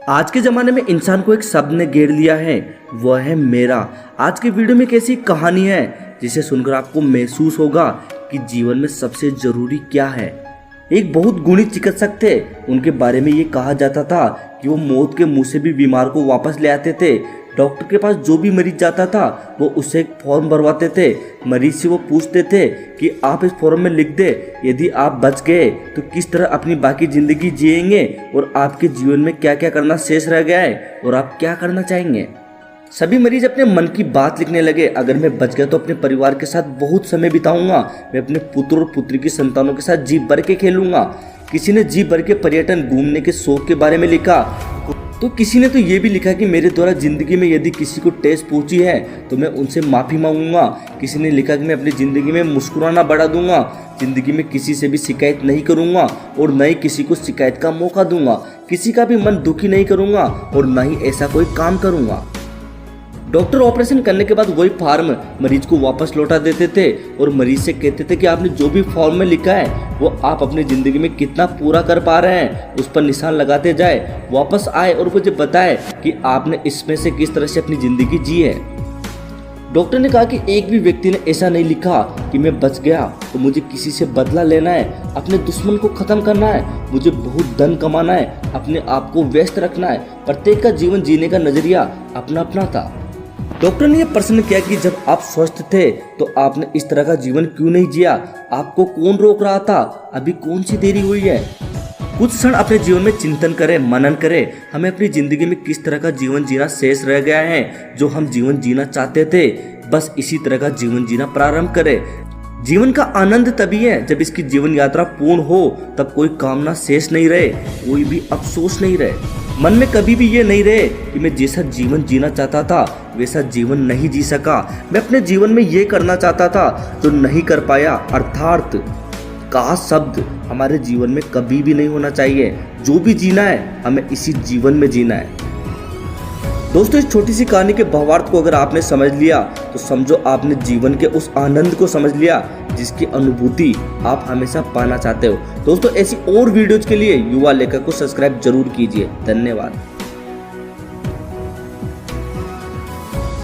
आज के ज़माने में इंसान को एक शब्द ने घेर लिया है, वह है मेरा। आज की वीडियो में एक ऐसी कहानी है जिसे सुनकर आपको महसूस होगा कि जीवन में सबसे ज़रूरी क्या है। एक बहुत गुणी चिकित्सक थे, उनके बारे में ये कहा जाता था कि वो मौत के मुंह से भी बीमार को वापस ले आते थे। डॉक्टर के पास जो भी मरीज जाता था वो उससे एक फॉर्म भरवाते थे। मरीज से वो पूछते थे कि आप इस फॉर्म में लिख दे यदि आप बच गए तो किस तरह अपनी बाकी ज़िंदगी जिएंगे और आपके जीवन में क्या क्या करना शेष रह गया है और आप क्या करना चाहेंगे। सभी मरीज अपने मन की बात लिखने लगे। अगर मैं बच गया तो अपने परिवार के साथ बहुत समय बिताऊंगा, मैं अपने पुत्र और पुत्री की संतानों के साथ जी भर के खेलूंगा। किसी ने जी भर के पर्यटन घूमने के शौक के बारे में लिखा, तो किसी ने तो ये भी लिखा कि मेरे द्वारा जिंदगी में यदि किसी को ठेस पहुंची है तो मैं उनसे माफ़ी मांगूंगा। किसी ने लिखा कि मैं अपनी ज़िंदगी में मुस्कुराना बढ़ा दूंगा, ज़िंदगी में किसी से भी शिकायत नहीं करूंगा और न ही किसी को शिकायत का मौका दूंगा, किसी का भी मन दुखी नहीं करूंगा और न ही ऐसा कोई काम करूंगा। डॉक्टर ऑपरेशन करने के बाद वही फॉर्म मरीज को वापस लौटा देते थे और मरीज से कहते थे कि आपने जो भी फॉर्म में लिखा है वो आप अपनी ज़िंदगी में कितना पूरा कर पा रहे हैं, उस पर निशान लगाते जाए। वापस आए और मुझे बताए कि आपने इसमें से किस तरह से अपनी ज़िंदगी जी है। डॉक्टर ने कहा कि एक भी व्यक्ति ने ऐसा नहीं लिखा कि मैं बच गया तो मुझे किसी से बदला लेना है, अपने दुश्मन को ख़त्म करना है, मुझे बहुत धन कमाना है, अपने आप को व्यस्त रखना है। प्रत्येक का जीवन जीने का नज़रिया अपना अपना था। डॉक्टर ने यह प्रश्न किया कि जब आप स्वस्थ थे तो आपने इस तरह का जीवन क्यों नहीं जिया, आपको कौन रोक रहा था, अभी कौन सी देरी हुई है। कुछ क्षण अपने जीवन में चिंतन करें, मनन करें, हमें अपनी जिंदगी में किस तरह का जीवन जीना शेष रह गया है। जो हम जीवन जीना चाहते थे बस इसी तरह का जीवन जीना प्रारंभ करें। जीवन का आनंद तभी है जब इसकी जीवन यात्रा पूर्ण हो, तब कोई कामना शेष नहीं रहे, कोई भी अफसोस नहीं रहे। मन में कभी भी ये नहीं रहे कि मैं जैसा जीवन जीना चाहता था वैसा जीवन नहीं जी सका, मैं अपने जीवन में ये करना चाहता था जो नहीं कर पाया। अर्थात काश शब्द हमारे जीवन में कभी भी नहीं होना चाहिए। जो भी जीना है हमें इसी जीवन में जीना है। दोस्तों, इस छोटी सी कहानी के भावार्थ को अगर आपने समझ लिया तो समझो आपने जीवन के उस आनंद को समझ लिया जिसकी अनुभूति आप हमेशा पाना चाहते हो। दोस्तों, ऐसी और वीडियोज के लिए युवा लेखक को सब्सक्राइब जरूर कीजिए। धन्यवाद।